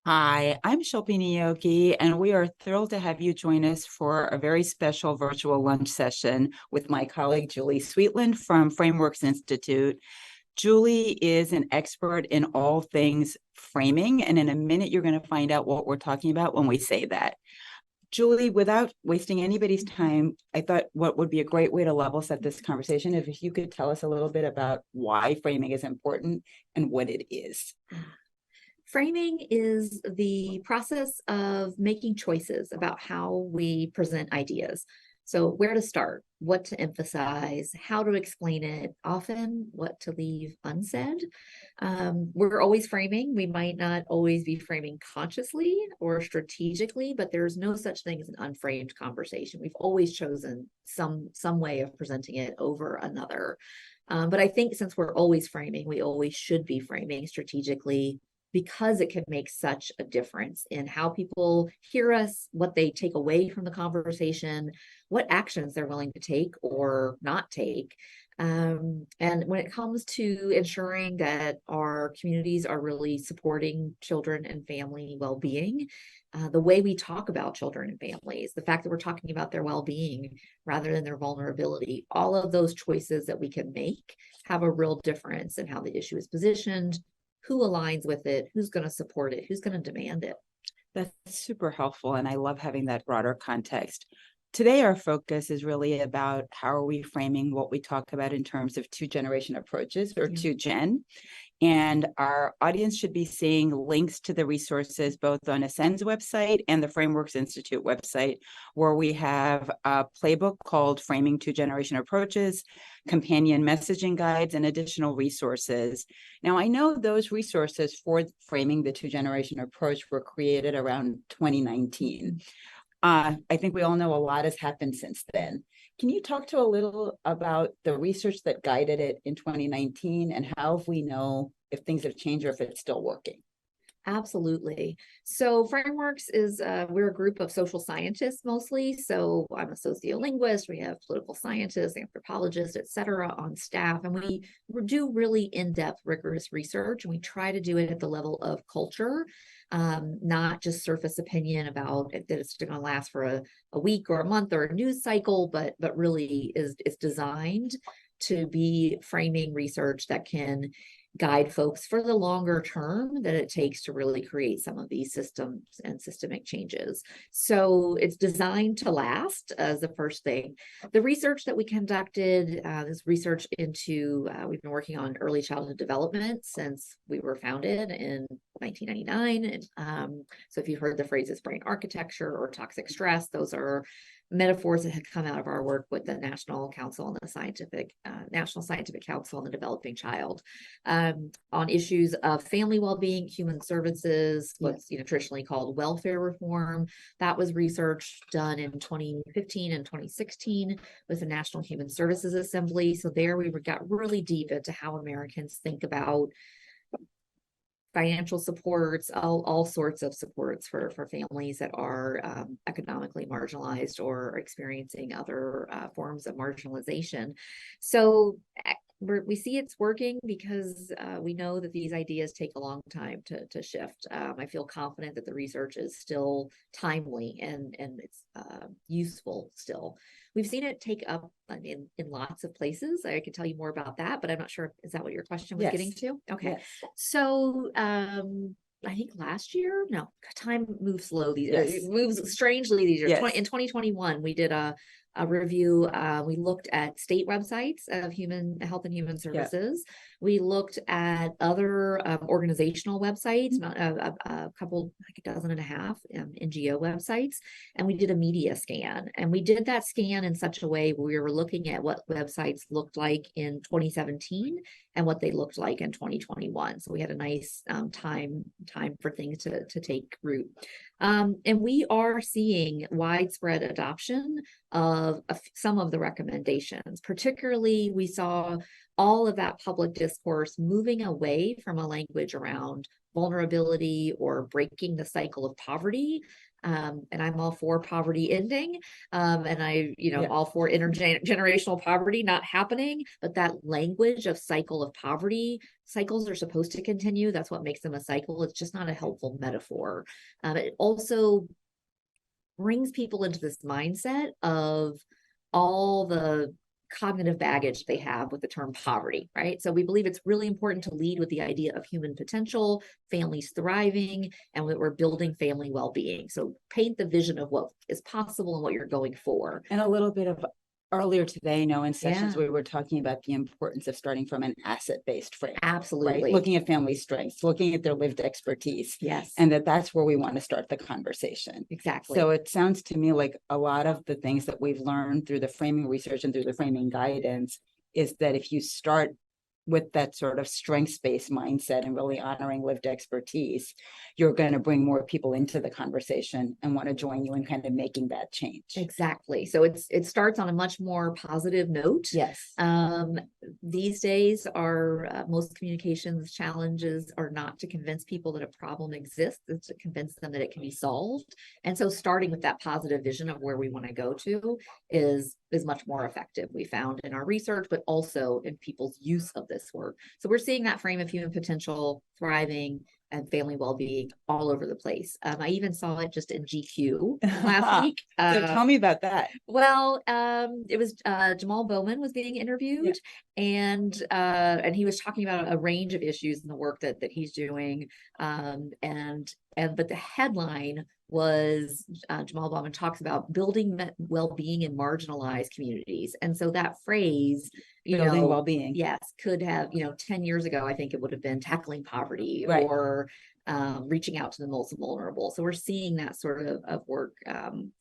Hi, I'm Shilpi Niyogi, and we are thrilled to have you join us for a very special virtual lunch session with my colleague Julie Sweetland from Frameworks Institute. Julie is an expert in all things framing, and in a minute, you're going to find out what we're talking about when we say that. Julie, without wasting anybody's time, I thought what would be a great way to level set this conversation if you could tell us a little bit about why framing is important and what it is. Framing is the process of making choices about how we present ideas. So where to start, what to emphasize, how to explain it, often what to leave unsaid. We're always framing. We might not always be framing consciously or strategically, but there's no such thing as an unframed conversation. We've always chosen some way of presenting it over another. But I think since we're always framing, we always should be framing strategically, because it can make such a difference in how people hear us, what they take away from the conversation, what actions they're willing to take or not take. And when it comes to ensuring that our communities are really supporting children and family well-being, the way we talk about children and families, the fact that we're talking about their well-being rather than their vulnerability, all of those choices that we can make have a real difference in how the issue is positioned, who aligns with it, who's going to support it, who's going to demand it. That's super helpful, and I love having that broader context. Today, our focus is really about how are we framing what we talk about in terms of two-generation approaches, or two-gen. And our audience should be seeing links to the resources both on Ascend's website and the Frameworks Institute website, where we have a playbook called Framing Two-Generation Approaches, companion messaging guides, and additional resources. Now, I know those resources for framing the two-generation approach were created around 2019. I think we all know a lot has happened since then. Can you talk to a little about the research that guided it in 2019 and how we know if things have changed or if it's still working? Absolutely. So Frameworks is, we're a group of social scientists mostly. So I'm a sociolinguist, we have political scientists, anthropologists, et cetera, on staff. And we do really in-depth, rigorous research. And we try to do it at the level of culture, not just surface opinion about that it's going to last for a week or a month or a news cycle, but really is designed to be framing research that can guide folks for the longer term that it takes to really create some of these systems and systemic changes. So it's designed to last as the first thing. The research that we conducted, this research into, we've been working on early childhood development since we were founded in 1999. And so if you've heard the phrases brain architecture or toxic stress, those are metaphors that had come out of our work with the National Council and the National Scientific Council on the Developing Child, on issues of family well-being, human services, what's traditionally called welfare reform. That was research done in 2015 and 2016 with the National Human Services Assembly. So there we got really deep into how Americans think about financial supports, all sorts of supports for families that are economically marginalized or experiencing other forms of marginalization. So we see it's working because we know that these ideas take a long time to shift. I feel confident that the research is still timely and it's useful still. We've seen it take up in lots of places. I could tell you more about that, but I'm not sure. Is that what your question was getting to? Okay. Yes. So I think last year, no, time moves slow. It moves strangely these years. Yes. In 2021, we did a review. We looked at state websites of human health and human services. Yeah. We looked at other organizational websites, a couple, like a dozen and a half NGO websites, and we did a media scan. And we did that scan in such a way where we were looking at what websites looked like in 2017 and what they looked like in 2021. So we had a nice time for things to take root. And we are seeing widespread adoption of some of the recommendations. Particularly, we saw all of that public discourse moving away from a language around vulnerability or breaking the cycle of poverty. And I'm all for poverty ending. And all for intergenerational poverty not happening, but that language of cycle of poverty, cycles are supposed to continue. That's what makes them a cycle. It's just not a helpful metaphor. It also brings people into this mindset of all the cognitive baggage they have with the term poverty, right? So we believe it's really important to lead with the idea of human potential, families thriving, and that we're building family well-being. So paint the vision of what is possible and what you're going for. And a little bit of earlier today, in sessions, Yeah. we were talking about the importance of starting from an asset-based frame. Absolutely. Right? Looking at family strengths, looking at their lived expertise. Yes. And that's where we want to start the conversation. Exactly. So it sounds to me like a lot of the things that we've learned through the framing research and through the framing guidance is that if you start with that sort of strengths-based mindset and really honoring lived expertise, you're going to bring more people into the conversation and want to join you in kind of making that change. Exactly. So it starts on a much more positive note. Yes. These days, our most communications challenges are not to convince people that a problem exists, it's to convince them that it can be solved. And so starting with that positive vision of where we want to go to is much more effective, we found in our research, but also in people's use of this work. So we're seeing that frame of human potential, thriving, and family well-being all over the place. I even saw it just in GQ last week. So tell me about that. Well, it was Jamal Bowman was being interviewed, and he was talking about a range of issues in the work that he's doing, but the headline was Jamal Bowman talks about building well-being in marginalized communities, and so that phrase, building well-being, yes, could have 10 years ago, I think it would have been tackling poverty, right, or reaching out to the most vulnerable. So we're seeing that sort of work.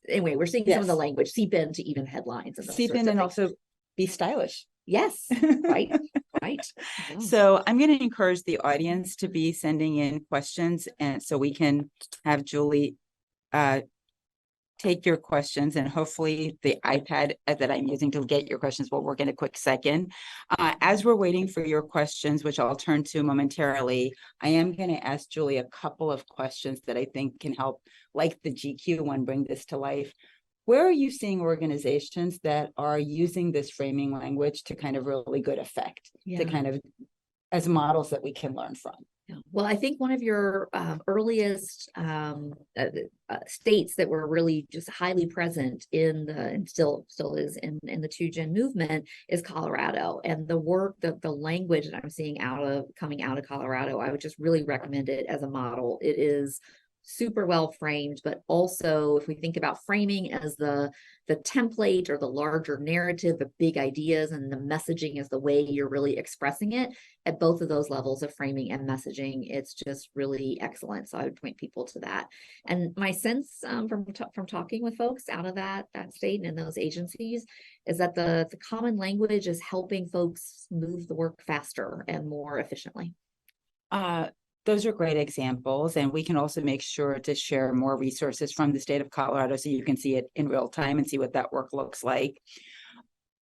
Anyway, we're seeing some of the language seep into even headlines and seep in, and also be stylish. Yes, right, right. Yeah. So I'm going to encourage the audience to be sending in questions, and so we can have Julie take your questions, and hopefully the iPad that I'm using to get your questions will work in a quick second. As we're waiting for your questions, which I'll turn to momentarily, I am going to ask Julie a couple of questions that I think can help, like the GQ one, bring this to life. Where are you seeing organizations that are using this framing language to kind of really good effect, to kind of as models that we can learn from? Well, I think one of your earliest states that were really just highly present and still is in the 2Gen movement is Colorado. And the work, the language that I'm seeing coming out of Colorado, I would just really recommend it as a model. It is super well framed, but also if we think about framing as the template or the larger narrative, the big ideas, and the messaging is the way you're really expressing it at both of those levels of framing and messaging, it's just really excellent. So I would point people to that. And my sense from talking with folks out of that state and in those agencies is that the common language is helping folks move the work faster and more efficiently. Those are great examples, and we can also make sure to share more resources from the state of Colorado so you can see it in real time and see what that work looks like.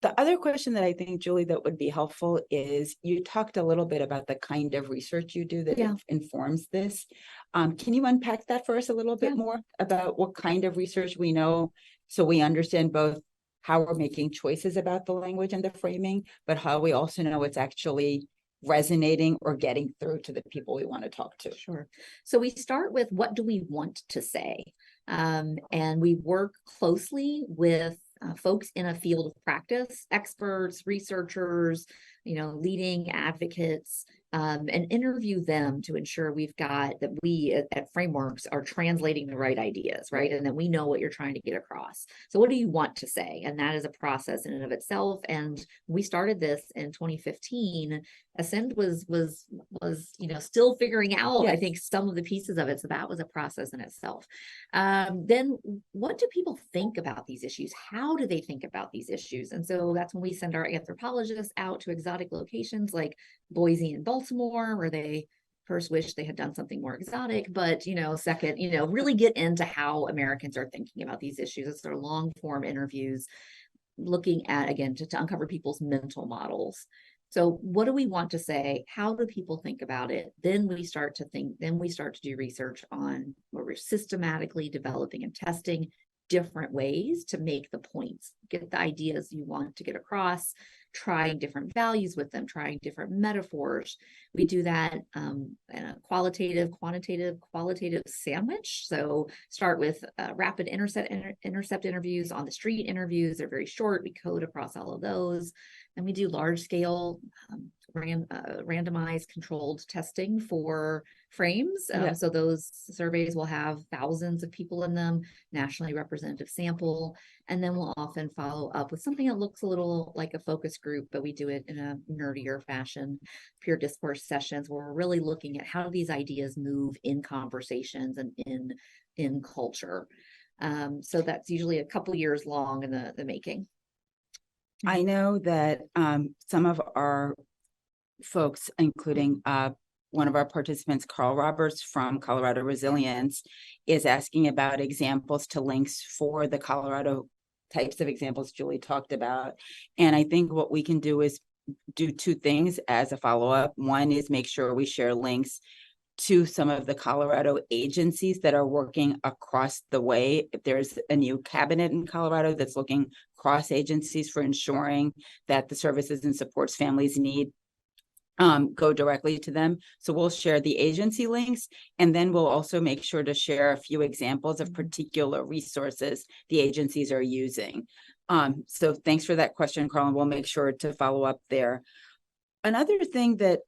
The other question that I think, Julie, that would be helpful is you talked a little bit about the kind of research you do that informs this. Can you unpack that for us a little bit more about what kind of research we know, so we understand both how we're making choices about the language and the framing, but how we also know it's actually resonating or getting through to the people we want to talk to? Sure. So we start with, what do we want to say? And we work closely with folks in a field of practice, experts, researchers, leading advocates, and interview them to ensure that we at Frameworks are translating the right ideas, right? And that we know what you're trying to get across. So what do you want to say? And that is a process in and of itself. And we started this in 2015. Ascend was still figuring out, I think, some of the pieces of it. So that was a process in itself. Then what do people think about these issues? How do they think about these issues? And so that's when we send our anthropologists out to exotic locations like Boise and Baltimore, where they first wish they had done something more exotic, but second, really get into how Americans are thinking about these issues. It's their long form interviews, looking at, again, to uncover people's mental models. So what do we want to say? How do people think about it? Then we start to think, then we start to do research on where we're systematically developing and testing different ways to make the points, get the ideas you want to get across, trying different values with them, trying different metaphors. We do that in a qualitative, qualitative sandwich. So start with rapid intercept interviews, on the street interviews. They're very short. We code across all of those. And we do large scale randomized controlled testing for frames. So those surveys will have thousands of people in them, nationally representative sample. And then we'll often follow up with something that looks a little like a focus group, but we do it in a nerdier fashion, peer discourse sessions, where we're really looking at how do these ideas move in conversations and in culture. So that's usually a couple years long in the making. I know that some of our folks, including one of our participants, Carl Roberts from Colorado Resilience, is asking about examples to links for the Colorado types of examples Julie talked about. And I think what we can do is do two things as a follow-up. One is make sure we share links to some of the Colorado agencies that are working across the way. If there's a new cabinet in Colorado that's looking cross agencies for ensuring that the services and supports families need go directly to them. So we'll share the agency links, and then we'll also make sure to share a few examples of particular resources the agencies are using. So thanks for that question, Carl, and we'll make sure to follow up there. Another thing that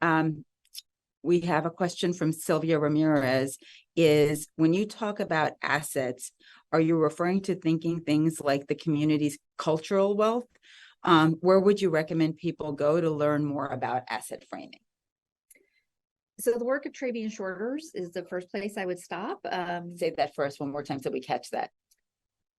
we have a question from Sylvia Ramirez is, when you talk about assets, are you referring to thinking things like the community's cultural wealth? Where would you recommend people go to learn more about asset framing? So the work of Travian Shorters is the first place I would stop. Say that first one more time so we catch that.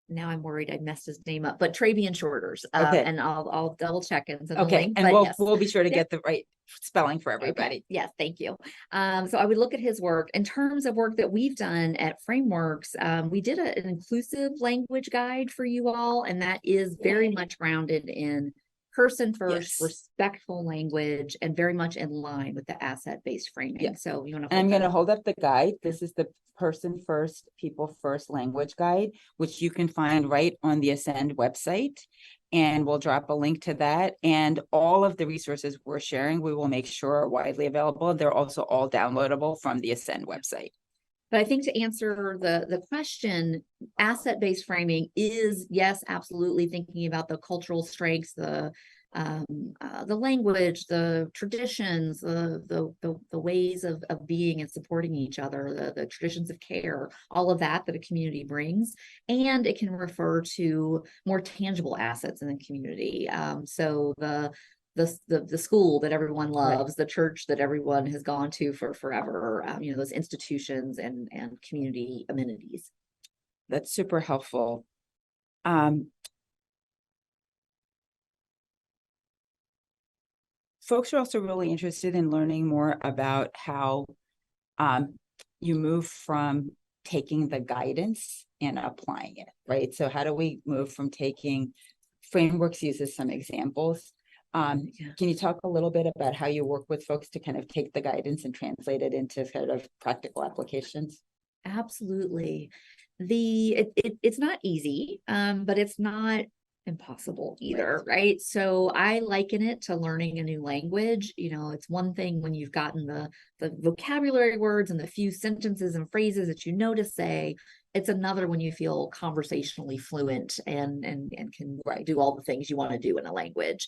Now I'm worried I messed his name up, but Travian Shorters. Okay. And I'll double check and send the Okay, link. and But we'll be sure to get the right spelling for everybody. Okay. Yes, thank you. So I would look at his work. In terms of work that we've done at Frameworks, we did an inclusive language guide for you all, and that is very much grounded in person first, respectful language, and very much in line with the asset-based framing. So you want to. And I'm going to hold up the guide. This is the person first, people first language guide, which you can find right on the Ascend website. And we'll drop a link to that. And all of the resources we're sharing, we will make sure are widely available. They're also all downloadable from the Ascend website. But I think to answer the question, asset-based framing is, yes, absolutely thinking about the cultural strengths, the language, the traditions, the ways of being and supporting each other, the traditions of care, all of that a community brings. And it can refer to more tangible assets in the community. So the school that everyone loves, the church that everyone has gone to for forever, those institutions and community amenities. That's super helpful. Folks are also really interested in learning more about how you move from taking the guidance and applying it, right? So how do we move from taking Frameworks uses some examples. Can you talk a little bit about how you work with folks to kind of take the guidance and translate it into sort of practical applications? Absolutely. It's not easy, but it's not impossible either, right? So I liken it to learning a new language. It's one thing when you've gotten the vocabulary words and the few sentences and phrases that you know to say. It's another when you feel conversationally fluent and can do all the things you want to do in a language.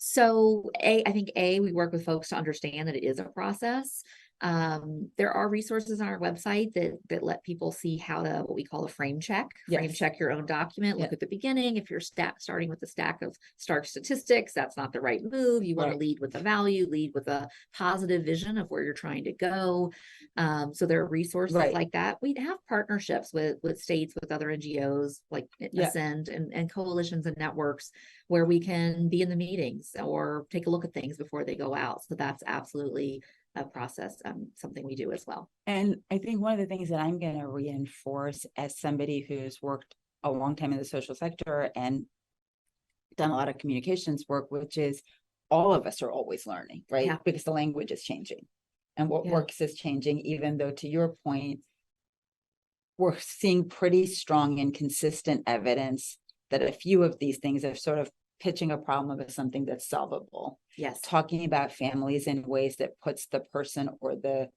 So I think we work with folks to understand that it is a process. There are resources on our website that let people see how to, what we call a frame check. Frame check your own document. Look at the beginning. If you're starting with a stack of stark statistics, that's not the right move. You want to lead with a value, lead with a positive vision of where you're trying to go. So there are resources like that. We have partnerships with states, with other NGOs like Ascend and coalitions and networks where we can be in the meetings or take a look at things before they go out. So that's absolutely a process, something we do as well. And I think one of the things that I'm going to reinforce as somebody who's worked a long time in the social sector and done a lot of communications work, which is all of us are always learning, right? Yeah. Because the language is changing and what Yeah. works is changing, even though to your point, we're seeing pretty strong and consistent evidence that a few of these things are sort of pitching a problem as something that's solvable. Yes. Talking about families in ways that puts the person or the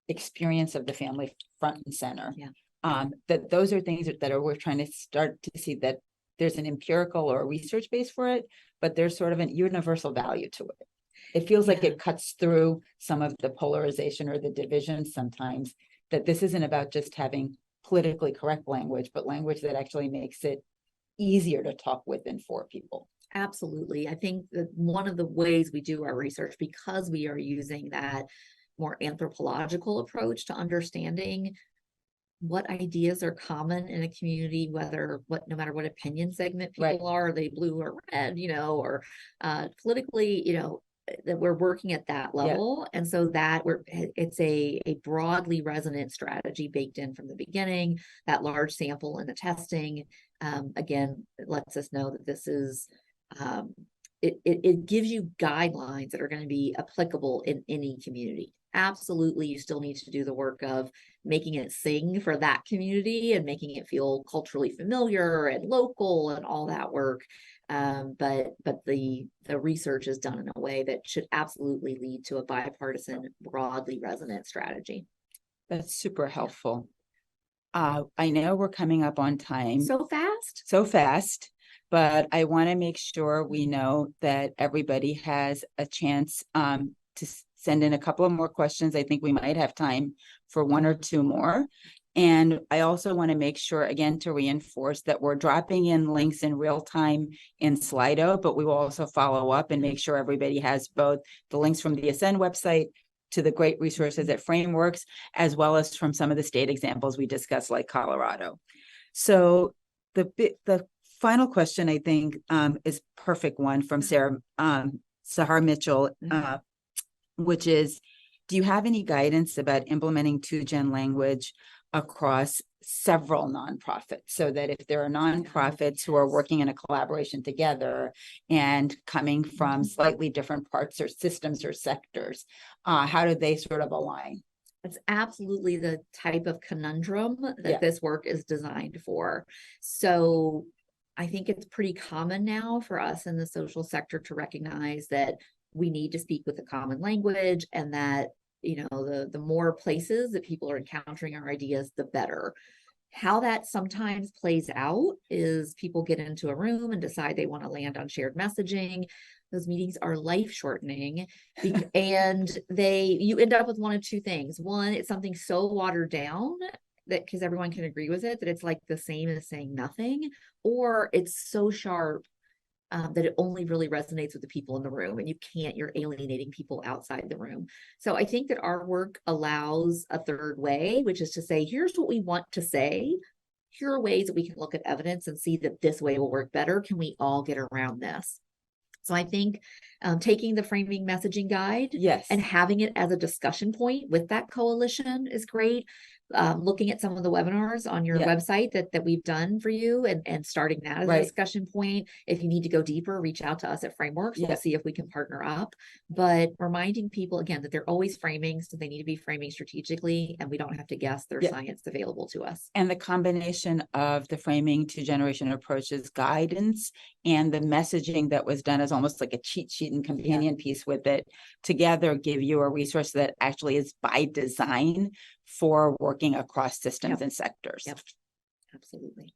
experience of the family front and center. Yeah. That those are things that are, we're trying to start to see that there's an empirical or a research base for it, but there's sort of an universal value to it. It feels like Yeah. it cuts through some of the polarization or the division sometimes, that this isn't about just having politically correct language, but language that actually makes it easier to talk with and for people. Absolutely. I think that one of the ways we do our research, because we are using that more anthropological approach to understanding what ideas are common in a community, no matter what opinion segment people are they blue or red, or politically, that we're working at that level. And so that it's a broadly resonant strategy baked in from the beginning. That large sample and the testing, again, it lets us know that this is, it gives you guidelines that are going to be applicable in any community. Absolutely, you still need to do the work of making it sing for that community and making it feel culturally familiar and local and all that work. But the research is done in a way that should absolutely lead to a bipartisan, broadly resonant strategy. That's super helpful. I know we're coming up on time. So fast, but I want to make sure we know that everybody has a chance to send in a couple of more questions. I think we might have time for one or two more. And I also want to make sure, again, to reinforce that we're dropping in links in real time in Slido, but we will also follow up and make sure everybody has both the links from the Ascend website to the great resources at Frameworks, as well as from some of the state examples we discussed, like Colorado. So the final question, I think, is perfect one from Sahar Mitchell, which is, do you have any guidance about implementing 2Gen language across several nonprofits, so that if there are nonprofits who are working in a collaboration together and coming from slightly different parts or systems or sectors, how do they sort of align? It's absolutely the type of conundrum that this work is designed for. So I think it's pretty common now for us in the social sector to recognize that we need to speak with a common language, and that, the more places that people are encountering our ideas, the better. How that sometimes plays out is people get into a room and decide they want to land on shared messaging. Those meetings are life shortening and you end up with one of two things. One, it's something so watered down that because everyone can agree with it, that it's like the same as saying nothing, or it's so sharp that it only really resonates with the people in the room, and you're alienating people outside the room. So I think that our work allows a third way, which is to say, here's what we want to say. Here are ways that we can look at evidence and see that this way will work better. Can we all get around this? So I think taking the framing messaging guide and having it as a discussion point with that coalition is great. Looking at some of the webinars on your website that we've done for you and starting that as a discussion point. If you need to go deeper, reach out to us at Frameworks. We'll see if we can partner up. But reminding people, again, that they're always framing, so they need to be framing strategically, and we don't have to guess. There's science available to us. And the combination of the framing 2-generation approaches guidance and the messaging that was done as almost like a cheat sheet and companion piece with it together give you a resource that actually is by design for working across systems and sectors. Absolutely.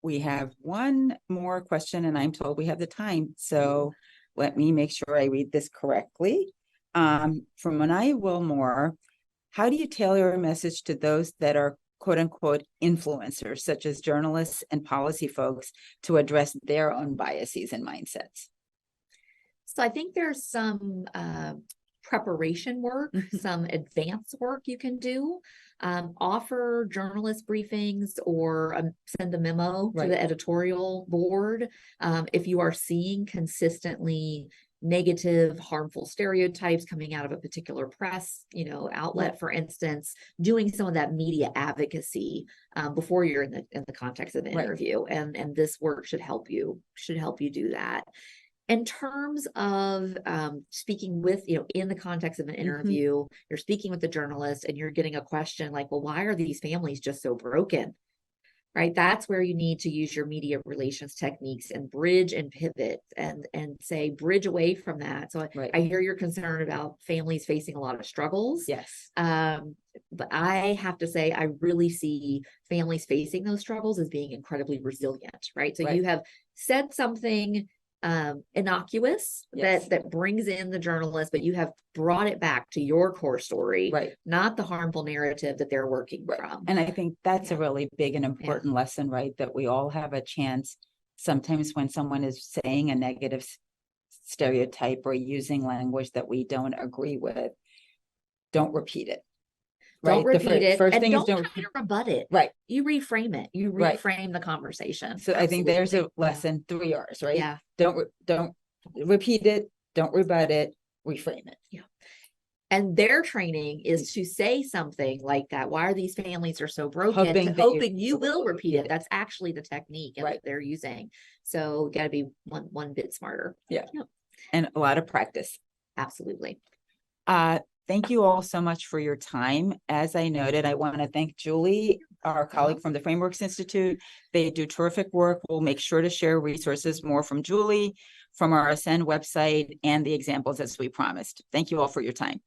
We have one more question, and I'm told we have the time. So let me make sure I read this correctly. From Manaya Wilmore, how do you tailor a message to those that are quote unquote influencers, such as journalists and policy folks, to address their own biases and mindsets? So I think there's some preparation work, some advanced work you can do. Offer journalist briefings or send a memo to the editorial board. If you are seeing consistently negative, harmful stereotypes coming out of a particular press, outlet, for instance, doing some of that media advocacy before you're in the context of an interview. And this work should help you do that. In terms of speaking with, in the context of an interview, you're speaking with the journalist and you're getting a question like, well, why are these families just so broken? Right? That's where you need to use your media relations techniques and bridge and pivot and say bridge away from that. So I hear your concern about families facing a lot of struggles. Yes. But I have to say, I really see families facing those struggles as being incredibly resilient, right? So you have said something innocuous that brings in the journalist, but you have brought it back to your core story, not the harmful narrative that they're working from. And I think that's a really big and important lesson, right? That we all have a chance sometimes when someone is saying a negative stereotype or using language that we don't agree with, don't repeat it. Don't repeat it. First and thing don't is don't try to rebut it. Right. You reframe it. You reframe the conversation. So I think there's a lesson, 3 R's, right? Yeah. Don't repeat it. Don't rebut it. Reframe it. Yeah. And their training is to say something like that. Why are these families are so broken? Hoping you will repeat it. That's actually the technique that they're using. So got to be one bit smarter. Yeah. And a lot of practice. Absolutely. Thank you all so much for your time. As I noted, I want to thank Julie, our colleague from the Frameworks Institute. They do terrific work. We'll make sure to share resources more from Julie, from our Ascend website, and the examples as we promised. Thank you all for your time.